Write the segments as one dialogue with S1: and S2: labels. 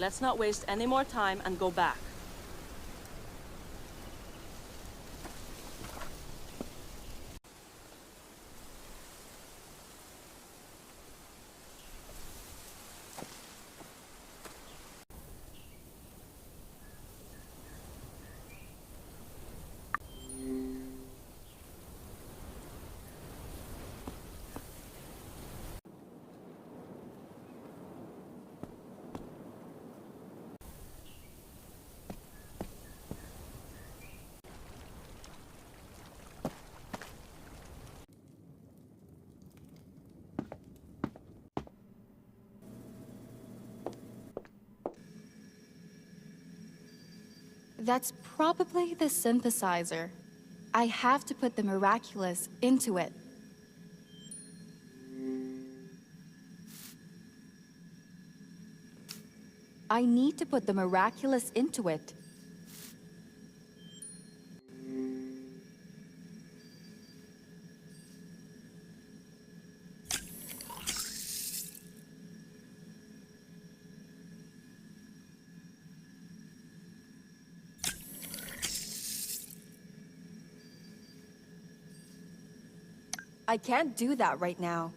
S1: Let's not waste any more time and go back.
S2: That's probably the synthesizer. I have to put the miraculous into it. I need to put the miraculous into it. I can't do that right now.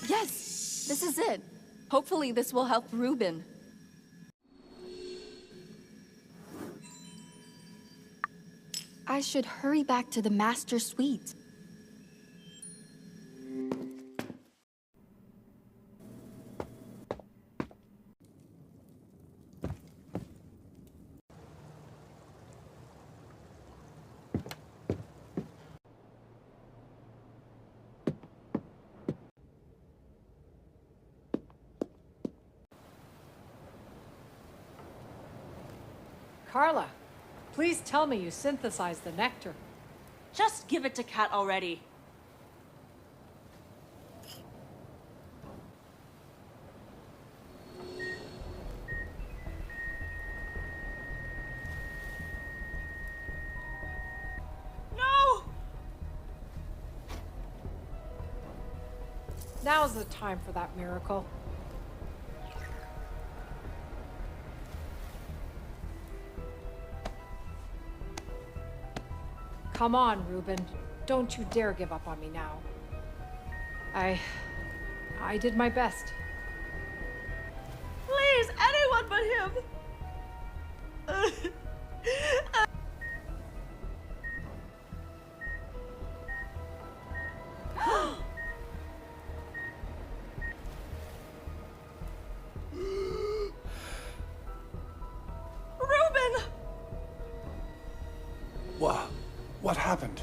S2: Yes! This is it. Hopefully this will help Ruben. I should hurry back to the master suite.
S3: Carla, please tell me you synthesized the nectar.
S1: Just give it to Cat already. No!
S3: Now's the time for that miracle. Come on, Ruben. Don't you dare give up on me now. I did my best.
S1: Please, anyone but him! Ruben!
S4: What happened?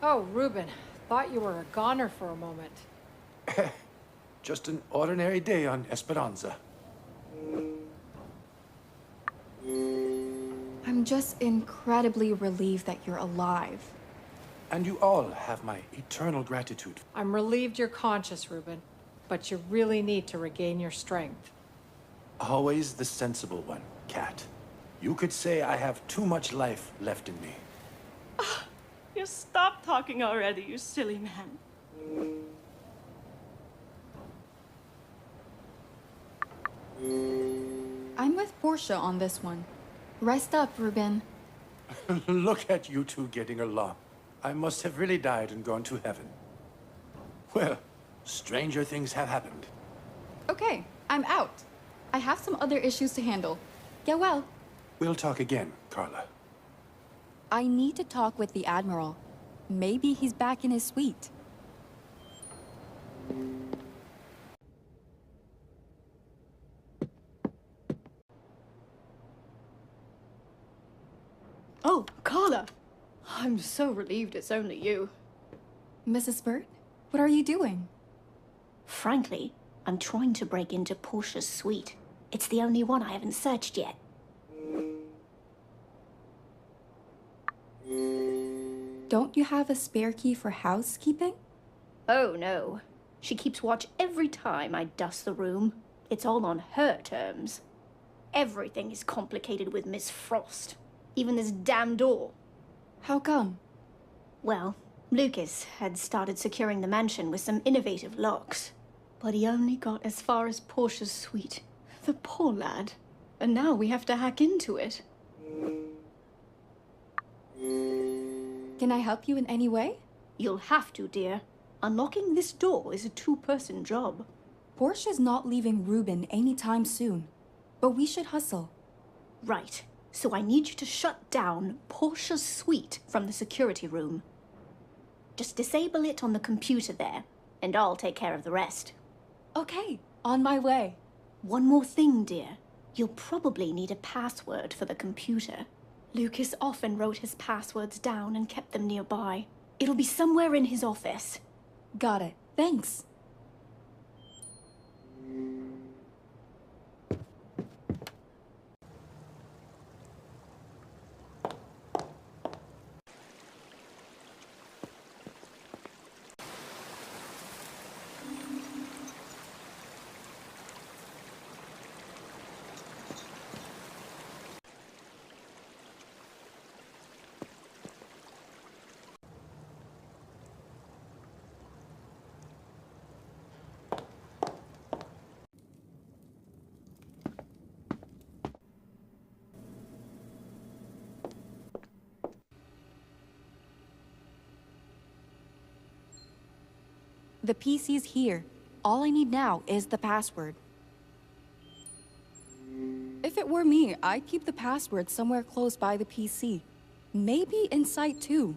S3: Oh, Ruben. Thought you were a goner for a moment.
S4: Just an ordinary day on Esperanza.
S2: I'm just incredibly relieved that you're alive.
S4: And you all have my eternal gratitude.
S3: I'm relieved you're conscious, Ruben, but you really need to regain your strength.
S4: Always the sensible one, Cat. You could say I have too much life left in me.
S1: You stop talking already, you silly man.
S2: I'm with Portia on this one. Rest up, Ruben.
S4: Look at you two getting along. I must have really died and gone to heaven. Well, stranger things have happened.
S2: Okay, I'm out. I have some other issues to handle. Get well.
S4: We'll talk again, Carla.
S2: I need to talk with the Admiral. Maybe he's back in his suite.
S5: Oh, Carla! I'm so relieved it's only you.
S2: Mrs. Bird, what are you doing?
S5: Frankly, I'm trying to break into Portia's suite. It's the only one I haven't searched yet.
S2: Don't you have a spare key for housekeeping?
S5: Oh, no. She keeps watch every time I dust the room. It's all on her terms. Everything is complicated with Miss Frost. Even this damn door.
S2: How come?
S5: Well, Lucas had started securing the mansion with some innovative locks. But he only got as far as Portia's suite. The poor lad. And now we have to hack into it.
S2: Can I help you in any way?
S5: You'll have to, dear. Unlocking this door is a two-person job.
S2: Portia's not leaving Ruben anytime soon. But we should hustle.
S5: Right. So I need you to shut down Portia's suite from the security room. Just disable it on the computer there, and I'll take care of the rest.
S2: Okay, on my way.
S5: One more thing, dear. You'll probably need a password for the computer. Lucas often wrote his passwords down and kept them nearby. It'll be somewhere in his office.
S2: Got it. Thanks. The PC's here. All I need now is the password. If it were me, I'd keep the password somewhere close by the PC. Maybe inside too.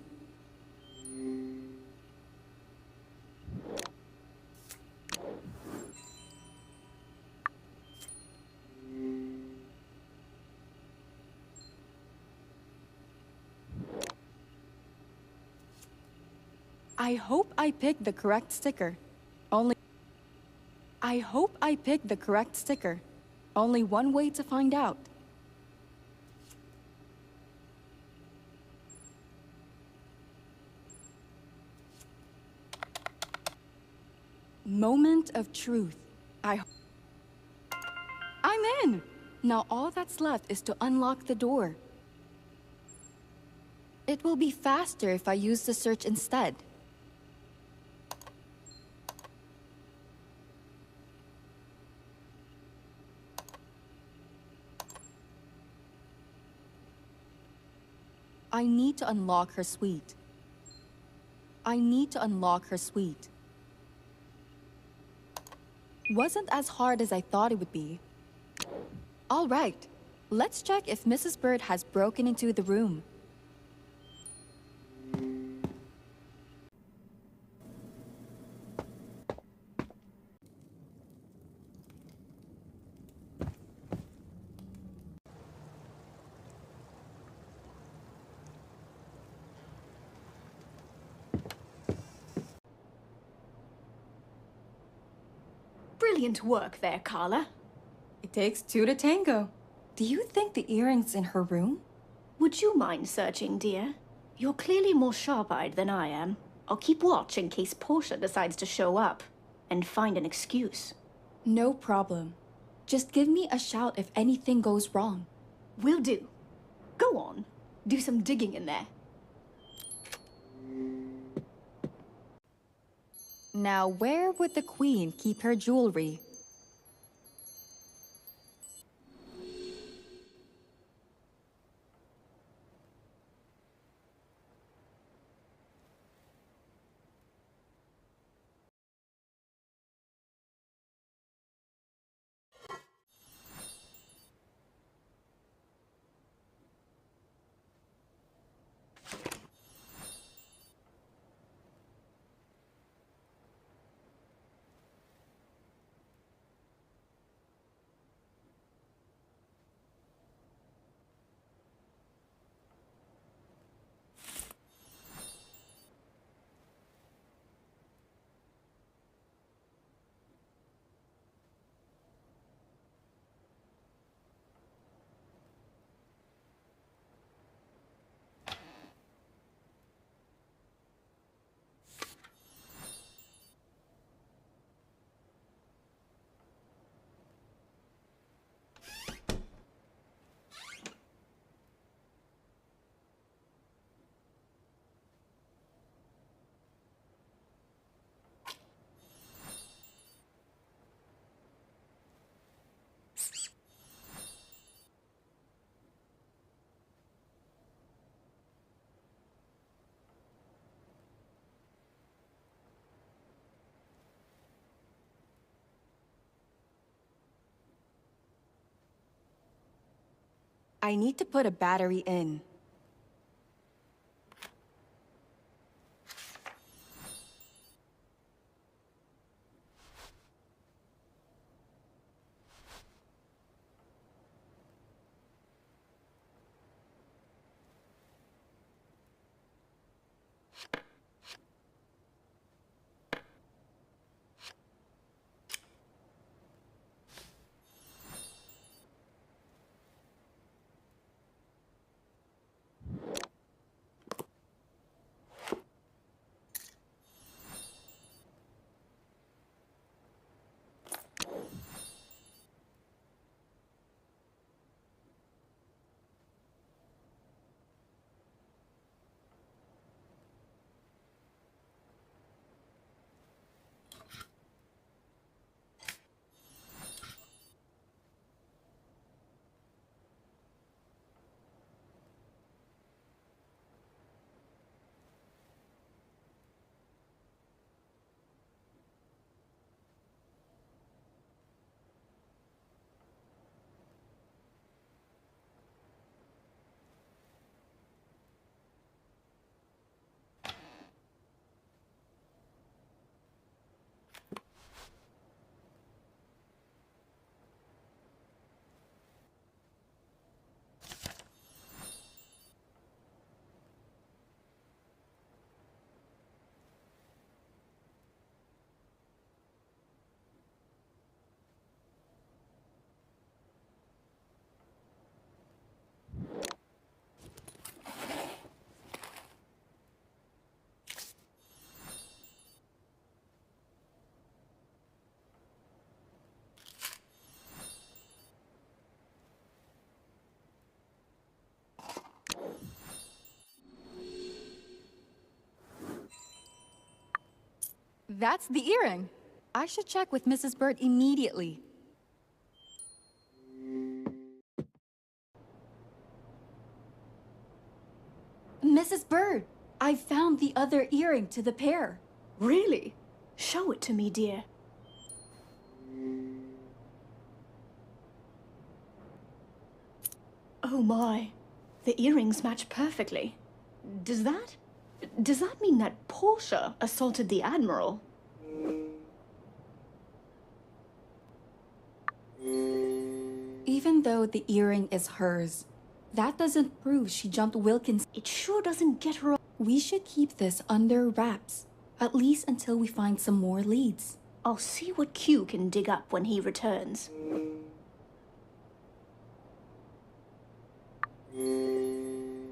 S2: I hope I picked the correct sticker. I hope I picked the correct sticker. Only one way to find out. Moment of truth. I'm in! Now all that's left is to unlock the door. It will be faster if I use the search instead. I need to unlock her suite. I need to unlock her suite. Wasn't as hard as I thought it would be. All right, let's check if Mrs. Bird has broken into the room.
S5: Brilliant work there, Carla.
S2: It takes two to tango. Do you think the earring's in her room?
S5: Would you mind searching, dear? You're clearly more sharp-eyed than I am. I'll keep watch in case Portia decides to show up and find an excuse.
S2: No problem. Just give me a shout if anything goes wrong.
S5: Will do. Go on. Do some digging in there.
S2: Now, where would the queen keep her jewelry? I need to put a battery in. That's the earring. I should check with Mrs. Bird immediately. Mrs. Bird, I found the other earring to the pair.
S5: Really? Show it to me, dear. Oh my. The earrings match perfectly. Does that mean that Portia assaulted the Admiral?
S2: Even though the earring is hers, that doesn't prove she jumped Wilkins.
S5: It sure doesn't get her.
S2: We should keep this under wraps, at least until we find some more leads.
S5: I'll see what Q can dig up when he returns.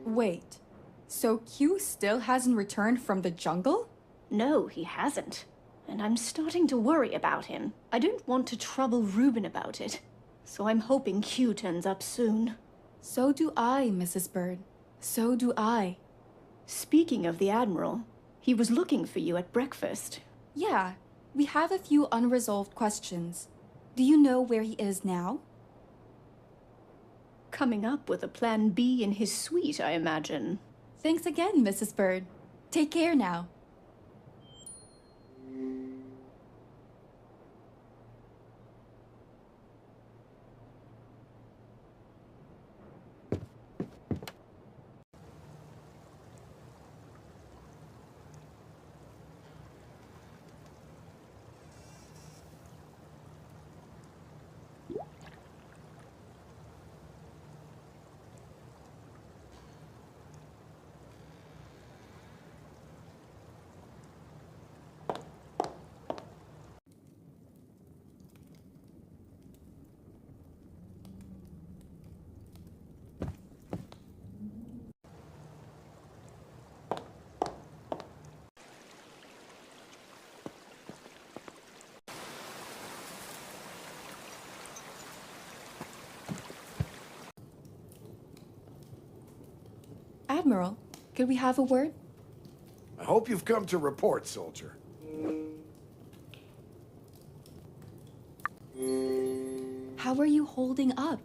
S2: Wait, so Q still hasn't returned from the jungle?
S5: No, he hasn't. And I'm starting to worry about him. I don't want to trouble Ruben about it. So I'm hoping Q turns up soon.
S2: So do I, Mrs. Bird. So do I.
S5: Speaking of the Admiral, he was looking for you at breakfast.
S2: Yeah, we have a few unresolved questions. Do you know where he is now?
S5: Coming up with a plan B in his suite, I imagine.
S2: Thanks again, Mrs. Bird. Take care now. Admiral, could we have a word?
S6: I hope you've come to report, soldier.
S2: How are you holding up?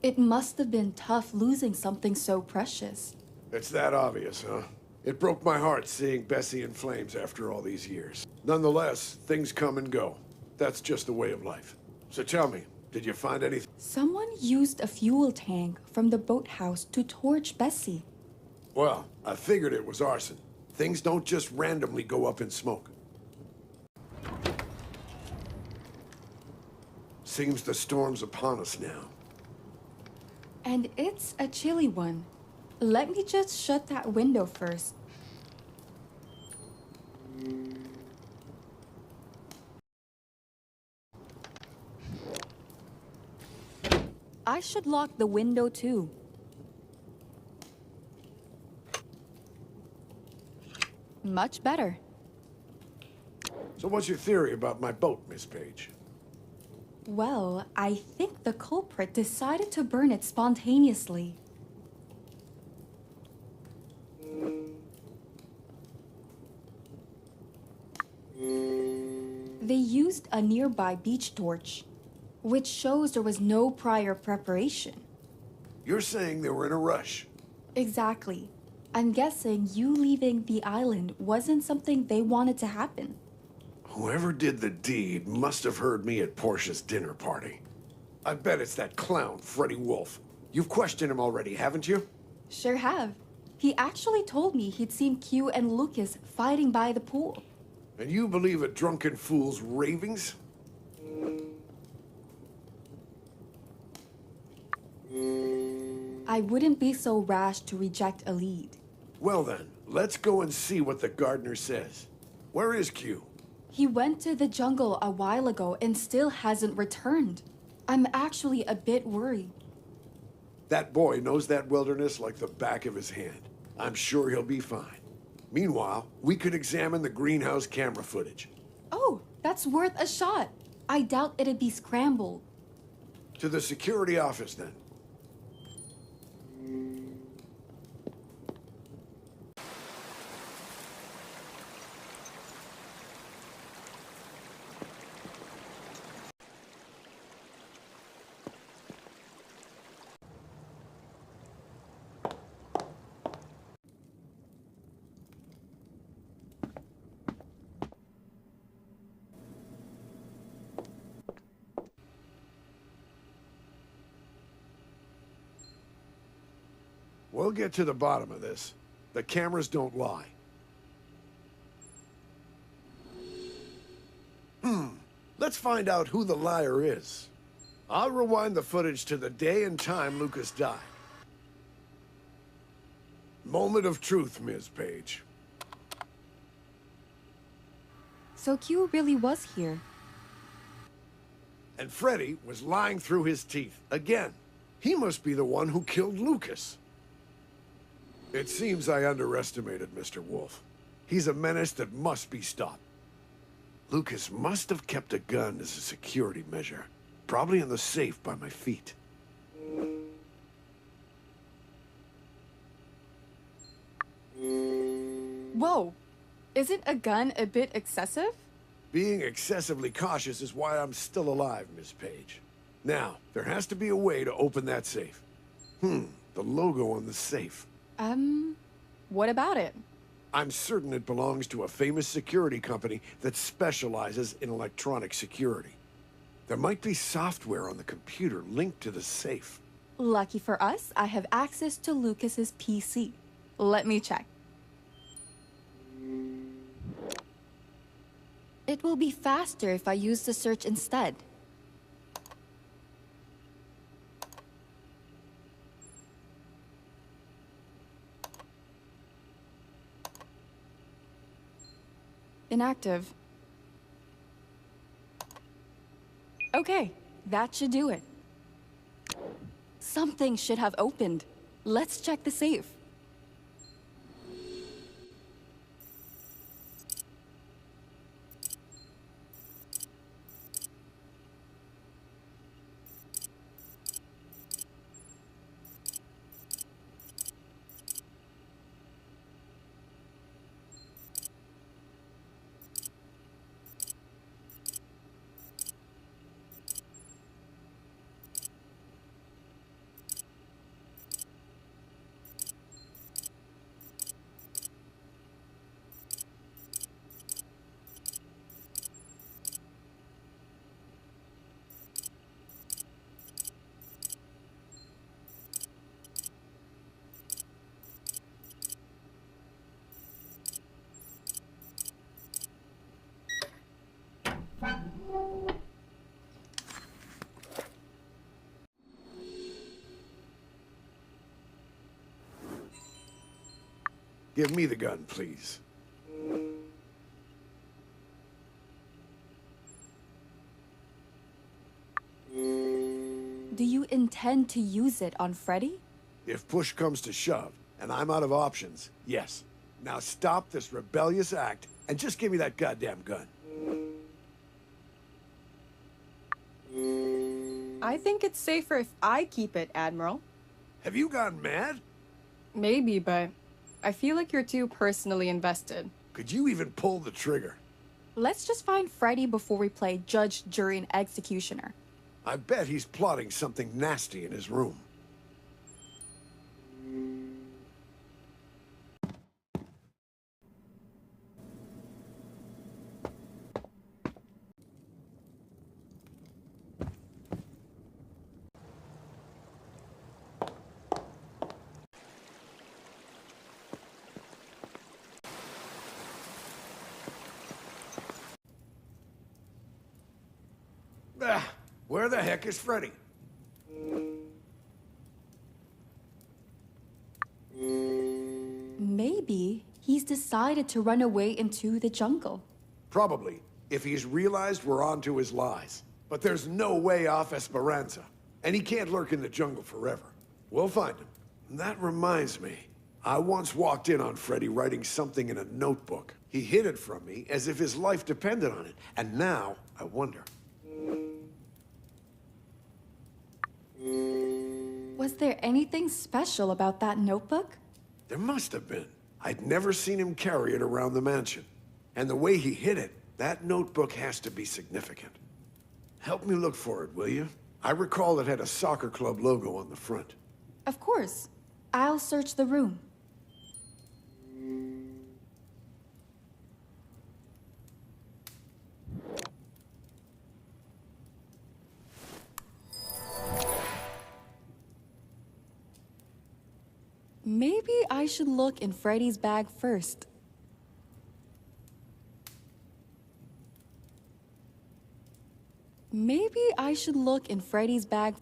S2: It must have been tough losing something so precious.
S6: It's that obvious, huh? It broke my heart seeing Bessie in flames after all these years. Nonetheless, things come and go. That's just the way of life. So tell me, did you find anything?
S2: Someone used a fuel tank from the boathouse to torch Bessie.
S6: Well, I figured it was arson. Things don't just randomly go up in smoke. Seems the storm's upon us now.
S2: And it's a chilly one. Let me just shut that window first. I should lock the window too. Much better.
S6: So what's your theory about my boat, Miss Page?
S2: Well, I think the culprit decided to burn it spontaneously. They used a nearby beach torch, which shows there was no prior preparation.
S6: You're saying they were in a rush.
S2: Exactly. I'm guessing you leaving the island wasn't something they wanted to happen.
S6: Whoever did the deed must have heard me at Portia's dinner party. I bet it's that clown, Freddie Wolf. You've questioned him already, haven't you?
S2: Sure have. He actually told me he'd seen Q and Lucas fighting by the pool.
S6: And you believe a drunken fool's ravings?
S2: I wouldn't be so rash to reject a lead.
S6: Well then, let's go and see what the gardener says. Where is Q?
S2: He went to the jungle a while ago and still hasn't returned. I'm actually a bit worried.
S6: That boy knows that wilderness like the back of his hand. I'm sure he'll be fine. Meanwhile, we could examine the greenhouse camera footage.
S2: Oh, that's worth a shot. I doubt it'd be scrambled.
S6: To the security office then. We'll get to the bottom of this. The cameras don't lie. Let's find out who the liar is. I'll rewind the footage to the day and time Lucas died. Moment of truth, Ms. Page.
S2: So Q really was here.
S6: And Freddy was lying through his teeth again. He must be the one who killed Lucas. It seems I underestimated Mr. Wolf. He's a menace that must be stopped. Lucas must have kept a gun as a security measure. Probably in the safe by my feet.
S2: Whoa! Isn't a gun a bit excessive?
S6: Being excessively cautious is why I'm still alive, Miss Page. Now, there has to be a way to open that safe. The logo on the safe.
S2: What about it?
S6: I'm certain it belongs to a famous security company that specializes in electronic security. There might be software on the computer linked to the safe.
S2: Lucky for us, I have access to Lucas's PC. Let me check. It will be faster if I use the search instead. Inactive. Okay, that should do it. Something should have opened. Let's check the safe.
S6: Give me the gun, please.
S2: Do you intend to use it on Freddy?
S6: If push comes to shove, and I'm out of options, yes. Now stop this rebellious act, and just give me that goddamn gun.
S7: I think it's safer if I keep it, Admiral.
S6: Have you gone mad?
S7: Maybe, but I feel like you're too personally invested.
S6: Could you even pull the trigger?
S2: Let's just find Freddy before we play judge, jury, and executioner.
S6: I bet he's plotting something nasty in his room. Where the heck is Freddy?
S2: Maybe he's decided to run away into the jungle.
S6: Probably, if he's realized we're onto his lies. But there's no way off Esperanza, and he can't lurk in the jungle forever. We'll find him. And that reminds me, I once walked in on Freddy writing something in a notebook. He hid it from me as if his life depended on it, and now I wonder.
S2: Was there anything special about that notebook?
S6: There must have been. I'd never seen him carry it around the mansion. And the way he hid it, that notebook has to be significant. Help me look for it, will you? I recall it had a soccer club logo on the front.
S2: Of course. I'll search the room. Maybe I should look in Freddy's bag first. Maybe I should look in Freddy's bag.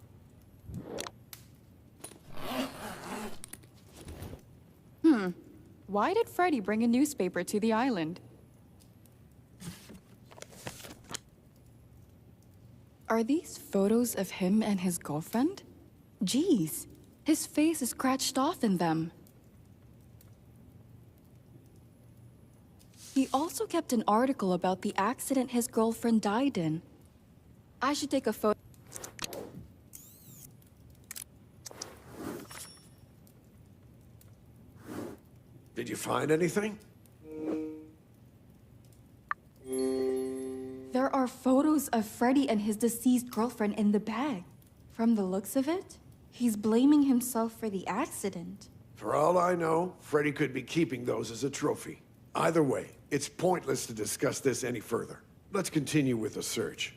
S2: Why did Freddy bring a newspaper to the island? Are these photos of him and his girlfriend? Geez, his face is scratched off in them. He also kept an article about the accident his girlfriend died in. I should take a photo.
S6: Did you find anything?
S2: There are photos of Freddy and his deceased girlfriend in the bag. From the looks of it, he's blaming himself for the accident.
S6: For all I know, Freddy could be keeping those as a trophy. Either way, it's pointless to discuss this any further. Let's continue with the search.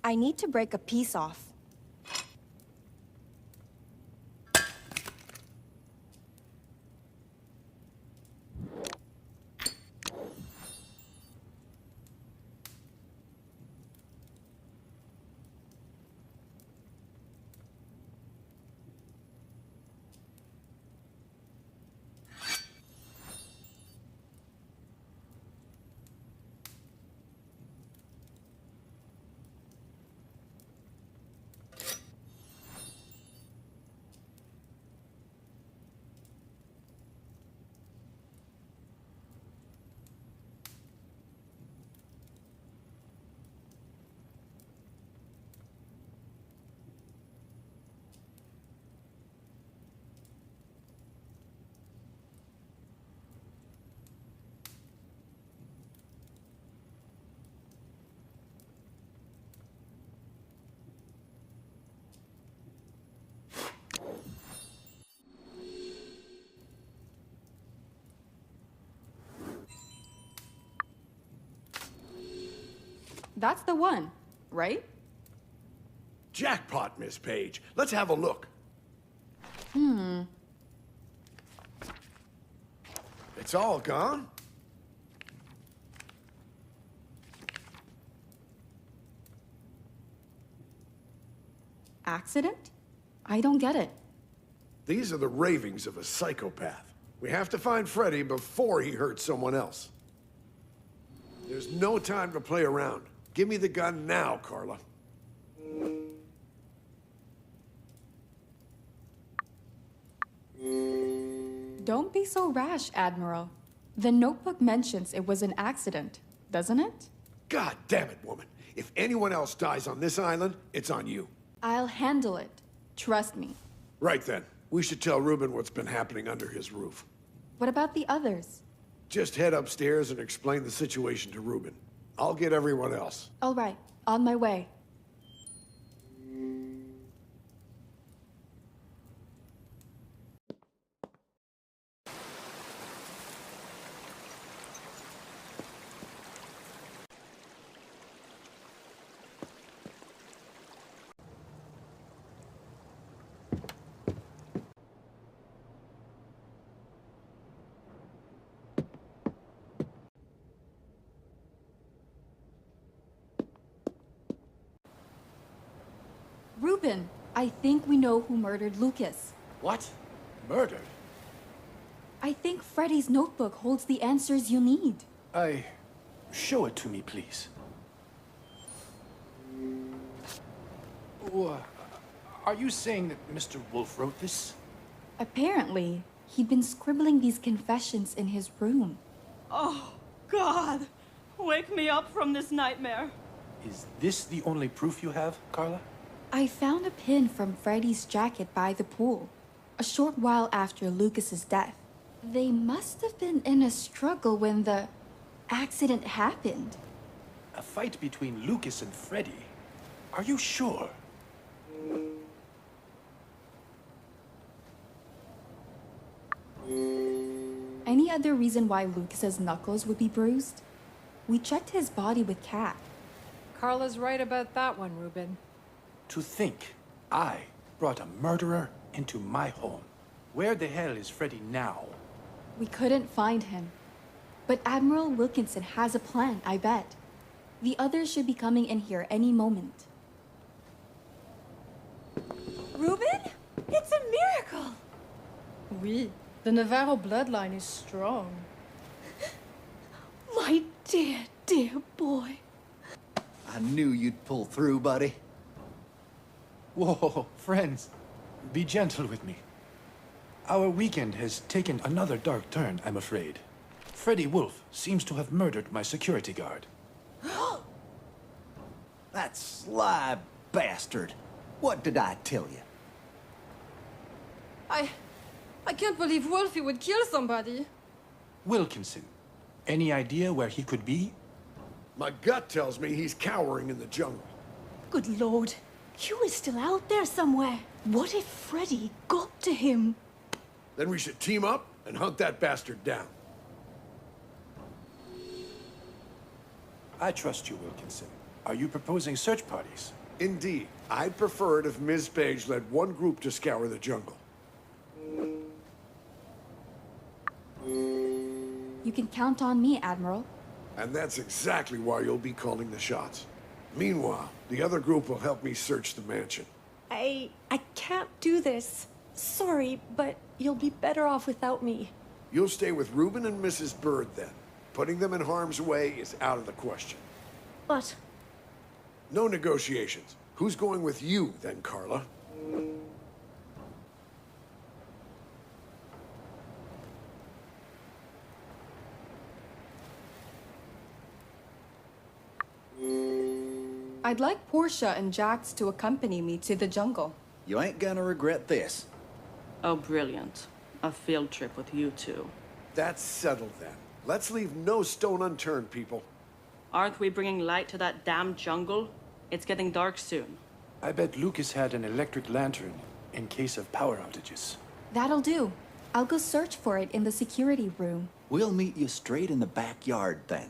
S2: I need to break a piece off. That's the one, right?
S6: Jackpot, Miss Page. Let's have a look. It's all gone?
S2: Accident? I don't get it.
S6: These are the ravings of a psychopath. We have to find Freddy before he hurts someone else. There's no time to play around. Give me the gun now, Carla.
S2: Don't be so rash, Admiral. The notebook mentions it was an accident, doesn't it?
S6: God damn it, woman. If anyone else dies on this island, it's on you.
S2: I'll handle it. Trust me.
S6: Right then. We should tell Ruben what's been happening under his roof.
S2: What about the others?
S6: Just head upstairs and explain the situation to Ruben. I'll get everyone else.
S2: All right, on my way. Ruben, I think we know who murdered Lucas.
S4: What? Murdered?
S2: I think Freddy's notebook holds the answers you need.
S4: Show it to me, please. Are you saying that Mr. Wolf wrote this?
S2: Apparently, he'd been scribbling these confessions in his room.
S1: Oh, God! Wake me up from this nightmare.
S4: Is this the only proof you have, Carla?
S2: I found a pin from Freddy's jacket by the pool, a short while after Lucas's death. They must have been in a struggle when the accident happened.
S4: A fight between Lucas and Freddy? Are you sure?
S2: Any other reason why Lucas's knuckles would be bruised? We checked his body with Kat.
S3: Carla's right about that one, Ruben.
S4: To think I brought a murderer into my home. Where the hell is Freddy now?
S2: We couldn't find him. But Admiral Wilkinson has a plan, I bet. The others should be coming in here any moment.
S5: Ruben? It's a miracle!
S7: Oui, the Navarro bloodline is strong.
S5: My dear, dear boy.
S8: I knew you'd pull through, buddy.
S4: Whoa, friends, be gentle with me. Our weekend has taken another dark turn, I'm afraid. Freddy Wolf seems to have murdered my security guard.
S8: That sly bastard. What did I tell you?
S7: I can't believe Wolfie would kill somebody.
S4: Wilkinson, any idea where he could be?
S6: My gut tells me he's cowering in the jungle.
S5: Good Lord. You were still out there somewhere. What if Freddy got to him?
S6: Then we should team up and hunt that bastard down.
S4: I trust you, Wilkinson. Are you proposing search parties?
S6: Indeed. I'd prefer it if Ms. Page led one group to scour the jungle.
S2: You can count on me, Admiral.
S6: And that's exactly why you'll be calling the shots. Meanwhile, the other group will help me search the mansion.
S5: I can't do this. Sorry, but you'll be better off without me.
S6: You'll stay with Ruben and Mrs. Bird then. Putting them in harm's way is out of the question.
S5: But
S6: No negotiations. Who's going with you then, Carla?
S7: I'd like Portia and Jax to accompany me to the jungle.
S8: You ain't gonna regret this.
S1: Oh, brilliant. A field trip with you two.
S6: That's settled then. Let's leave no stone unturned, people.
S1: Aren't we bringing light to that damn jungle? It's getting dark soon.
S4: I bet Lucas had an electric lantern in case of power outages.
S2: That'll do. I'll go search for it in the security room.
S8: We'll meet you straight in the backyard then.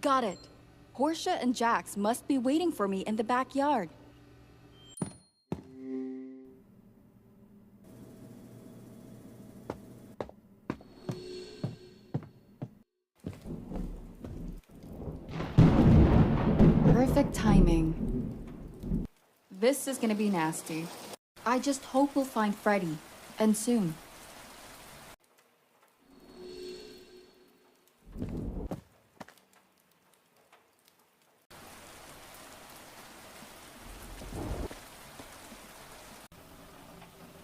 S2: Got it. Portia and Jax must be waiting for me in the backyard. Perfect timing. This is gonna be nasty. I just hope we'll find Freddy, and soon.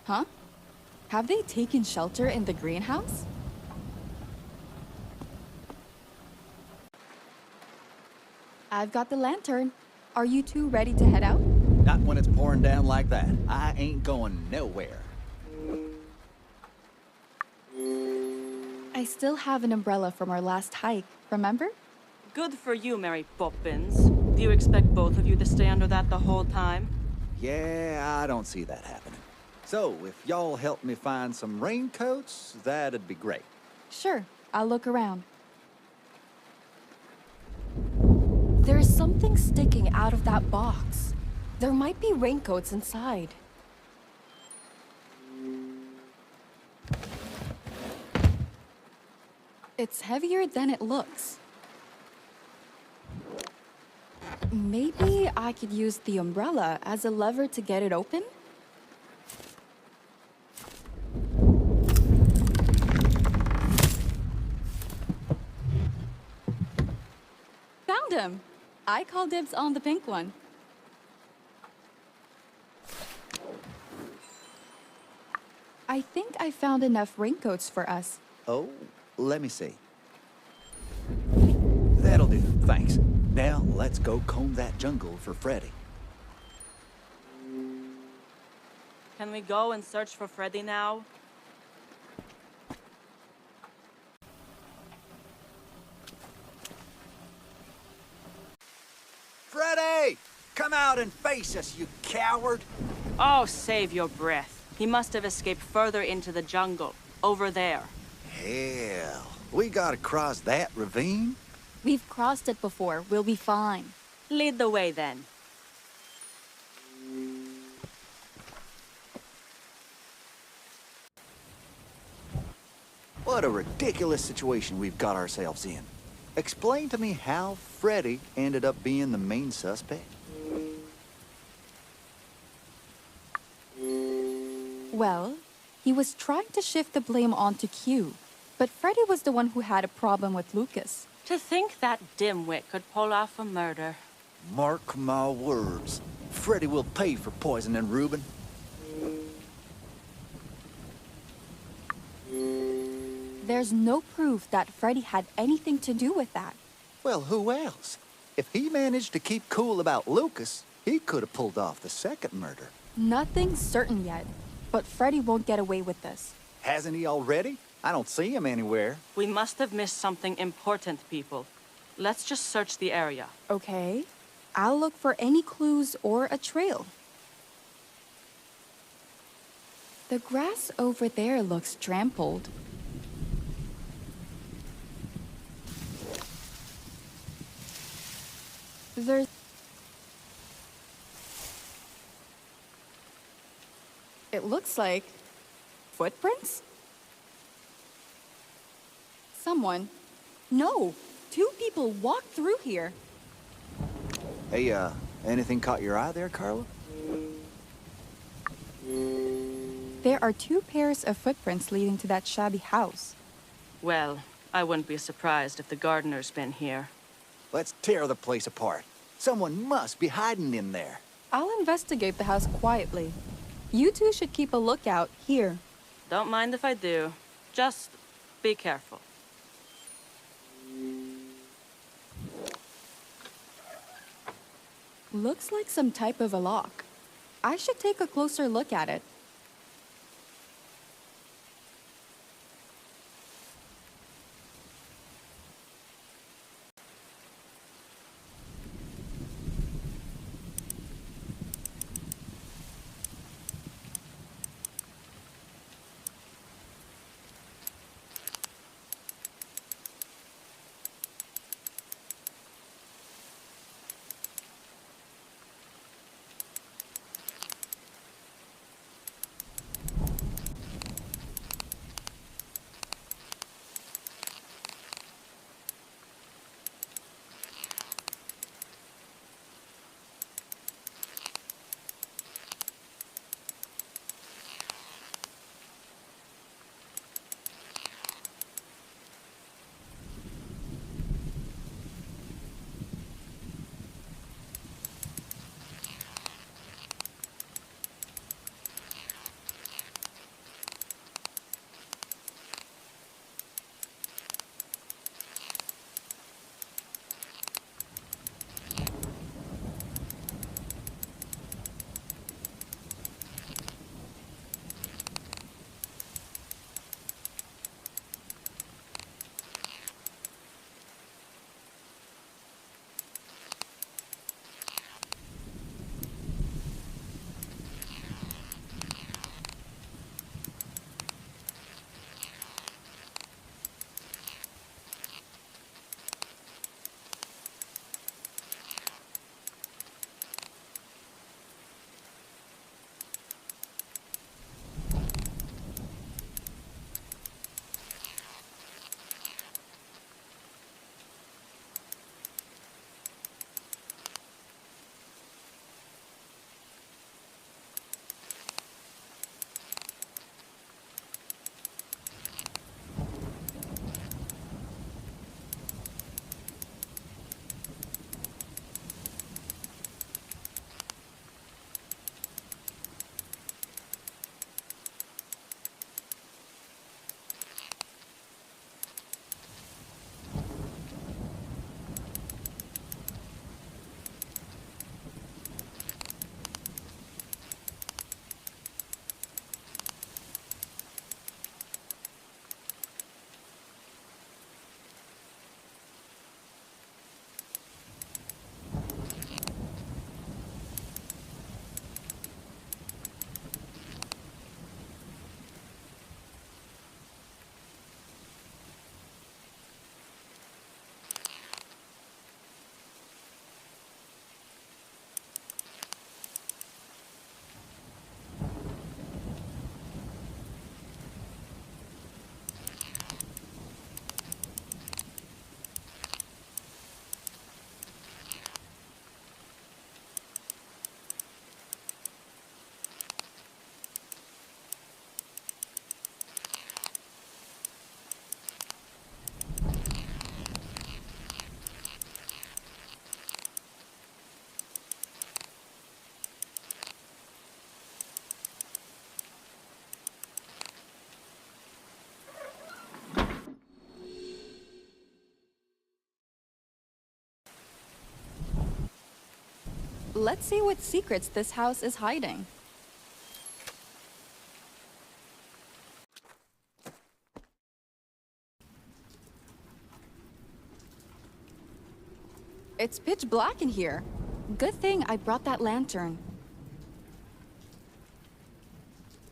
S2: Huh? Have they taken shelter in the greenhouse? I've got the lantern. Are you two ready to head out?
S8: Not when it's pouring down like that. I ain't going nowhere.
S2: I still have an umbrella from our last hike, remember?
S1: Good for you, Mary Poppins. Do you expect both of you to stay under that the whole time?
S8: Yeah, I don't see that happening. So, if y'all help me find some raincoats, that'd be great.
S2: Sure, I'll look around. There's something sticking out of that box. There might be raincoats inside. It's heavier than it looks. Maybe I could use the umbrella as a lever to get it open? Found him! I call dibs on the pink one. I think I found enough raincoats for us.
S8: Oh, let me see. That'll do, thanks. Now, let's go comb that jungle for Freddy.
S1: Can we go and search for Freddy now?
S8: Freddy! Come out and face us, you coward!
S1: Oh, save your breath. He must have escaped further into the jungle. Over there.
S8: Hell, we gotta cross that ravine?
S2: We've crossed it before. We'll be fine.
S1: Lead the way, then.
S8: What a ridiculous situation we've got ourselves in. Explain to me how Freddy ended up being the main suspect.
S2: Well, he was trying to shift the blame onto Q, but Freddy was the one who had a problem with Lucas.
S1: To think that dimwit could pull off a murder.
S8: Mark my words. Freddy will pay for poisoning Ruben.
S2: There's no proof that Freddy had anything to do with that.
S8: Well, who else? If he managed to keep cool about Lucas, he could have pulled off the second murder.
S2: Nothing's certain yet, but Freddy won't get away with this.
S8: Hasn't he already? I don't see him anywhere.
S1: We must have missed something important, people. Let's just search the area.
S2: Okay. I'll look for any clues or a trail. The grass over there looks trampled. There's... It looks like... footprints? Someone... No! 2 people walked through here.
S8: Hey, anything caught your eye there, Carla?
S2: There are 2 pairs of footprints leading to that shabby house.
S1: Well, I wouldn't be surprised if the gardener's been here.
S8: Let's tear the place apart. Someone must be hiding in there.
S2: I'll investigate the house quietly. You two should keep a lookout here.
S1: Don't mind if I do. Just be careful.
S2: Looks like some type of a lock. I should take a closer look at it.
S7: Let's see what secrets this house is hiding. It's pitch black in here. Good thing I brought that lantern.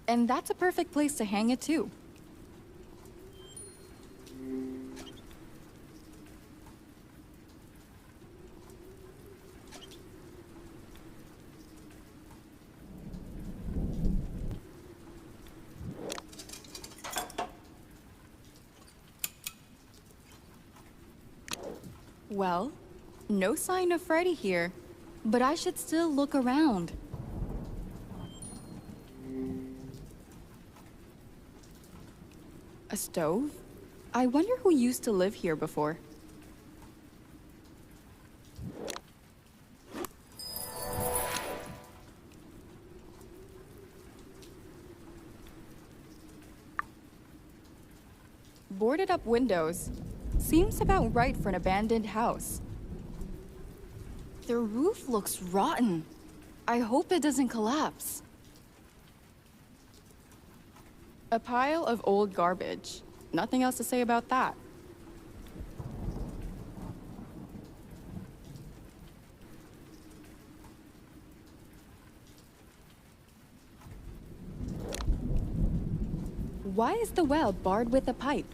S7: And that's a perfect place to hang it too. Well, no sign of Freddy here, but I should still look around. A stove? I wonder who used to live here before. Boarded up windows. Seems about right for an abandoned house. The roof looks rotten. I hope it doesn't collapse. A pile of old garbage. Nothing else to say about that. Why is the well barred with a pipe?